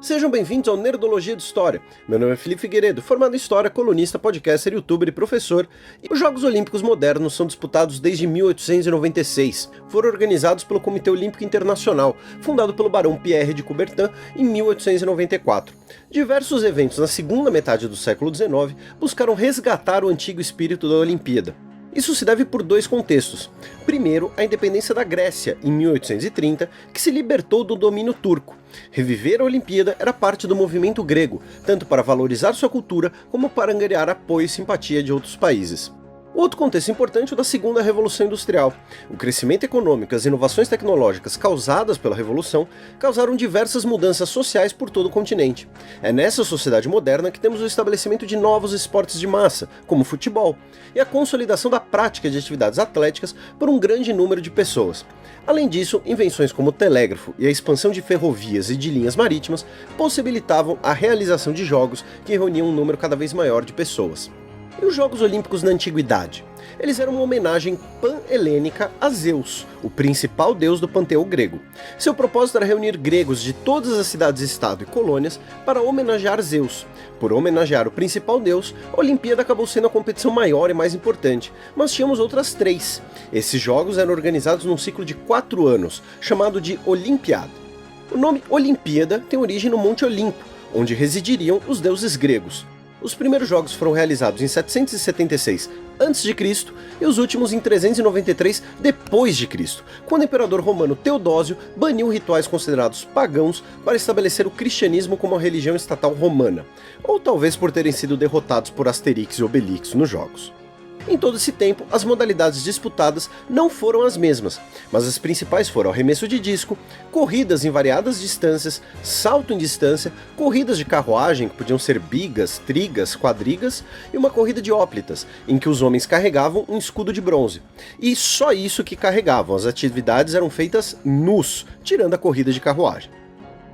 Sejam bem-vindos ao Nerdologia de História. Meu nome é Felipe Figueiredo, formado em História, colunista, podcaster, youtuber e professor. E os Jogos Olímpicos modernos são disputados desde 1896. Foram organizados pelo Comitê Olímpico Internacional, fundado pelo Barão Pierre de Coubertin em 1894. Diversos eventos na segunda metade do século XIX buscaram resgatar o antigo espírito da Olimpíada. Isso se deve por dois contextos. Primeiro, a independência da Grécia, em 1830, que se libertou do domínio turco. Reviver a Olimpíada era parte do movimento grego, tanto para valorizar sua cultura como para angariar apoio e simpatia de outros países. Outro contexto importante é o da Segunda Revolução Industrial. O crescimento econômico e as inovações tecnológicas causadas pela Revolução causaram diversas mudanças sociais por todo o continente. É nessa sociedade moderna que temos o estabelecimento de novos esportes de massa, como o futebol, e a consolidação da prática de atividades atléticas por um grande número de pessoas. Além disso, invenções como o telégrafo e a expansão de ferrovias e de linhas marítimas possibilitavam a realização de jogos que reuniam um número cada vez maior de pessoas. E os Jogos Olímpicos na Antiguidade? Eles eram uma homenagem pan-helênica a Zeus, o principal deus do panteão grego. Seu propósito era reunir gregos de todas as cidades-estado e colônias para homenagear Zeus. Por homenagear o principal deus, a Olimpíada acabou sendo a competição maior e mais importante, mas tínhamos outras três. Esses jogos eram organizados num ciclo de 4 anos, chamado de Olimpiada. O nome Olimpíada tem origem no Monte Olimpo, onde residiriam os deuses gregos. Os primeiros jogos foram realizados em 776 a.C. e os últimos em 393 d.C., quando o imperador romano Teodósio baniu rituais considerados pagãos para estabelecer o cristianismo como a religião estatal romana, ou talvez por terem sido derrotados por Asterix e Obelix nos jogos. Em todo esse tempo, as modalidades disputadas não foram as mesmas, mas as principais foram arremesso de disco, corridas em variadas distâncias, salto em distância, corridas de carruagem, que podiam ser bigas, trigas, quadrigas, e uma corrida de hóplitas, em que os homens carregavam um escudo de bronze. E só isso que carregavam, as atividades eram feitas nus, tirando a corrida de carruagem.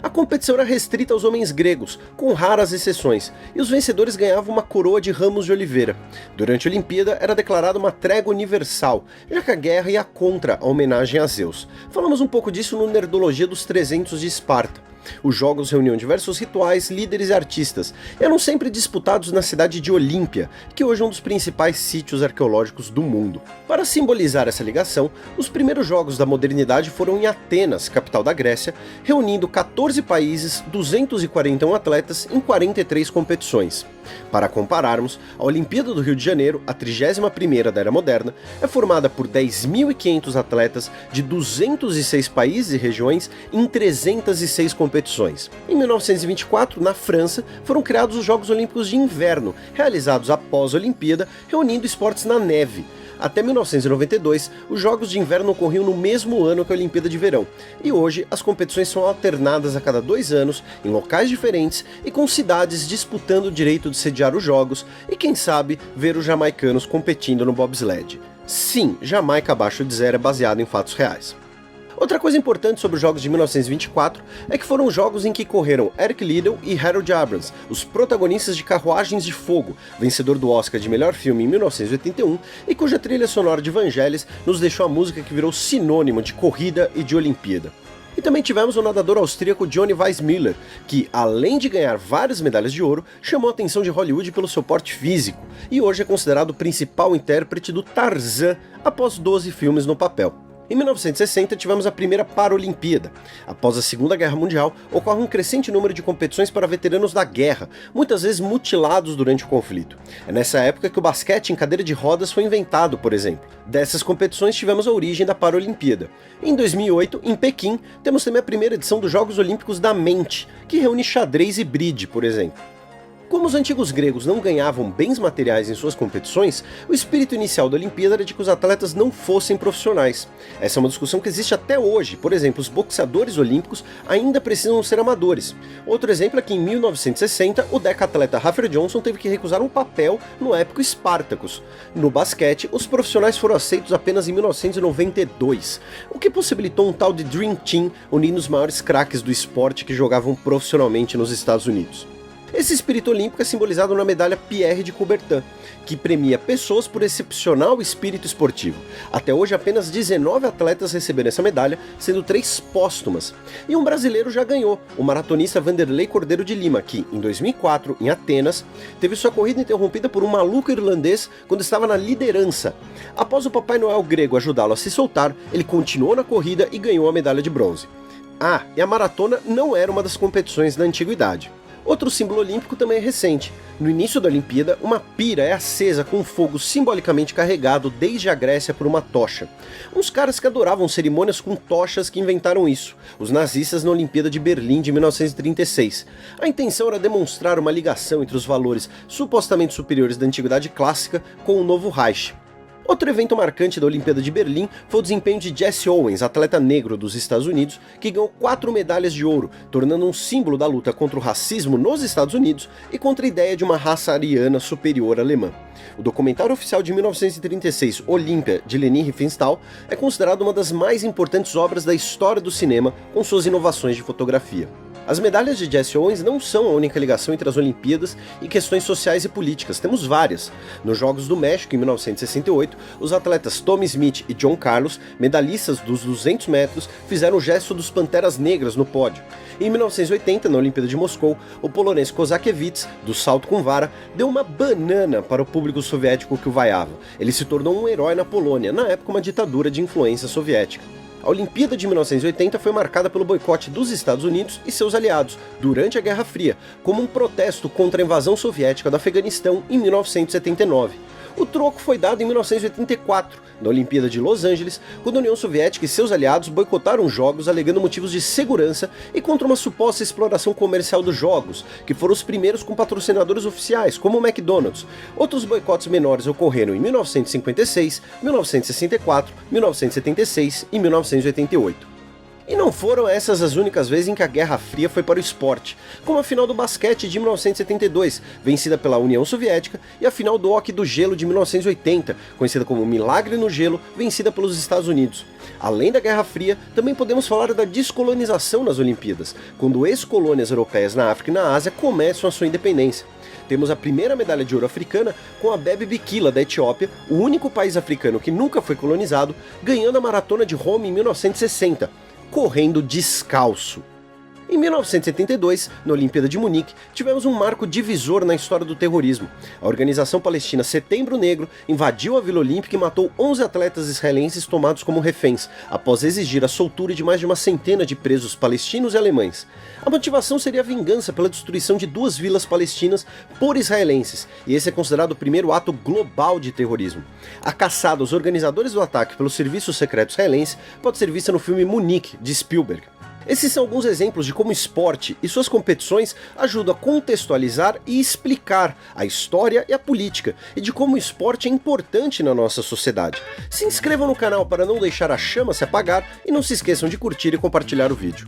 A competição era restrita aos homens gregos, com raras exceções, e os vencedores ganhavam uma coroa de ramos de oliveira. Durante a Olimpíada era declarada uma trégua universal, já que a guerra ia contra a homenagem a Zeus. Falamos um pouco disso no Nerdologia dos 300 de Esparta. Os jogos reuniam diversos rituais, líderes e artistas. Eram sempre disputados na cidade de Olímpia, que hoje é um dos principais sítios arqueológicos do mundo. Para simbolizar essa ligação, os primeiros jogos da modernidade foram em Atenas, capital da Grécia, reunindo 14 países, 241 atletas em 43 competições. Para compararmos, a Olimpíada do Rio de Janeiro, a 31ª da Era Moderna, é formada por 10.500 atletas de 206 países e regiões em 306 competições. Em 1924, na França, foram criados os Jogos Olímpicos de Inverno, realizados após a Olimpíada, reunindo esportes na neve. Até 1992, os Jogos de Inverno ocorriam no mesmo ano que a Olimpíada de Verão, e hoje as competições são alternadas a cada 2 anos, em locais diferentes e com cidades disputando o direito de sediar os Jogos e, quem sabe, ver os jamaicanos competindo no bobsled. Sim, Jamaica abaixo de zero é baseado em fatos reais. Outra coisa importante sobre os Jogos de 1924 é que foram jogos em que correram Eric Liddell e Harold Abrams, os protagonistas de Carruagens de Fogo, vencedor do Oscar de melhor filme em 1981 e cuja trilha sonora de Vangelis nos deixou a música que virou sinônimo de corrida e de Olimpíada. E também tivemos o nadador austríaco Johnny Weissmuller, que, além de ganhar várias medalhas de ouro, chamou a atenção de Hollywood pelo seu porte físico, e hoje é considerado o principal intérprete do Tarzan após 12 filmes no papel. Em 1960 tivemos a primeira Paralimpíada. Após a Segunda Guerra Mundial, ocorre um crescente número de competições para veteranos da guerra, muitas vezes mutilados durante o conflito. É nessa época que o basquete em cadeira de rodas foi inventado, por exemplo. Dessas competições tivemos a origem da Paralimpíada. Em 2008, em Pequim, temos também a primeira edição dos Jogos Olímpicos da Mente, que reúne xadrez e bridge, por exemplo. Como os antigos gregos não ganhavam bens materiais em suas competições, o espírito inicial da Olimpíada era de que os atletas não fossem profissionais. Essa é uma discussão que existe até hoje. Por exemplo, os boxeadores olímpicos ainda precisam ser amadores. Outro exemplo é que em 1960, o decatleta Rafer Johnson teve que recusar um papel no épico Spartacus. No basquete, os profissionais foram aceitos apenas em 1992, o que possibilitou um tal de Dream Team unindo os maiores craques do esporte que jogavam profissionalmente nos Estados Unidos. Esse espírito olímpico é simbolizado na medalha Pierre de Coubertin, que premia pessoas por excepcional espírito esportivo. Até hoje, apenas 19 atletas receberam essa medalha, sendo 3 póstumas. E um brasileiro já ganhou, o maratonista Vanderlei Cordeiro de Lima, que, em 2004, em Atenas, teve sua corrida interrompida por um maluco irlandês quando estava na liderança. Após o Papai Noel grego ajudá-lo a se soltar, ele continuou na corrida e ganhou a medalha de bronze. Ah, e a maratona não era uma das competições da antiguidade. Outro símbolo olímpico também é recente. No início da Olimpíada, uma pira é acesa com um fogo simbolicamente carregado desde a Grécia por uma tocha. Uns caras que adoravam cerimônias com tochas que inventaram isso, os nazistas na Olimpíada de Berlim de 1936. A intenção era demonstrar uma ligação entre os valores supostamente superiores da antiguidade clássica com o novo Reich. Outro evento marcante da Olimpíada de Berlim foi o desempenho de Jesse Owens, atleta negro dos Estados Unidos, que ganhou 4 medalhas de ouro, tornando um símbolo da luta contra o racismo nos Estados Unidos e contra a ideia de uma raça ariana superior alemã. O documentário oficial de 1936, Olímpia, de Leni Riefenstahl, é considerado uma das mais importantes obras da história do cinema, com suas inovações de fotografia. As medalhas de Jesse Owens não são a única ligação entre as Olimpíadas e questões sociais e políticas, temos várias. Nos Jogos do México, em 1968, os atletas Tommy Smith e John Carlos, medalhistas dos 200 metros, fizeram o gesto dos Panteras Negras no pódio. E em 1980, na Olimpíada de Moscou, o polonês Kozakiewicz, do salto com vara, deu uma banana para o público soviético que o vaiava. Ele se tornou um herói na Polônia, na época uma ditadura de influência soviética. A Olimpíada de 1980 foi marcada pelo boicote dos Estados Unidos e seus aliados durante a Guerra Fria, como um protesto contra a invasão soviética do Afeganistão em 1979. O troco foi dado em 1984, na Olimpíada de Los Angeles, quando a União Soviética e seus aliados boicotaram os Jogos alegando motivos de segurança e contra uma suposta exploração comercial dos Jogos, que foram os primeiros com patrocinadores oficiais, como o McDonald's. Outros boicotes menores ocorreram em 1956, 1964, 1976 e 1988. E não foram essas as únicas vezes em que a Guerra Fria foi para o esporte, como a final do basquete de 1972, vencida pela União Soviética, e a final do hóquei do gelo de 1980, conhecida como Milagre no Gelo, vencida pelos Estados Unidos. Além da Guerra Fria, também podemos falar da descolonização nas Olimpíadas, quando ex-colônias europeias na África e na Ásia começam a sua independência. Temos a primeira medalha de ouro africana com a Bebe Bikila da Etiópia, o único país africano que nunca foi colonizado, ganhando a maratona de Roma em 1960. Correndo descalço. Em 1972, na Olimpíada de Munique, tivemos um marco divisor na história do terrorismo. A organização palestina Setembro Negro invadiu a Vila Olímpica e matou 11 atletas israelenses tomados como reféns, após exigir a soltura de mais de uma centena de presos palestinos e alemães. A motivação seria a vingança pela destruição de 2 vilas palestinas por israelenses, e esse é considerado o primeiro ato global de terrorismo. A caçada aos organizadores do ataque pelo serviço secreto israelense pode ser vista no filme Munique, de Spielberg. Esses são alguns exemplos de como o esporte e suas competições ajudam a contextualizar e explicar a história e a política, e de como o esporte é importante na nossa sociedade. Se inscrevam no canal para não deixar a chama se apagar e não se esqueçam de curtir e compartilhar o vídeo.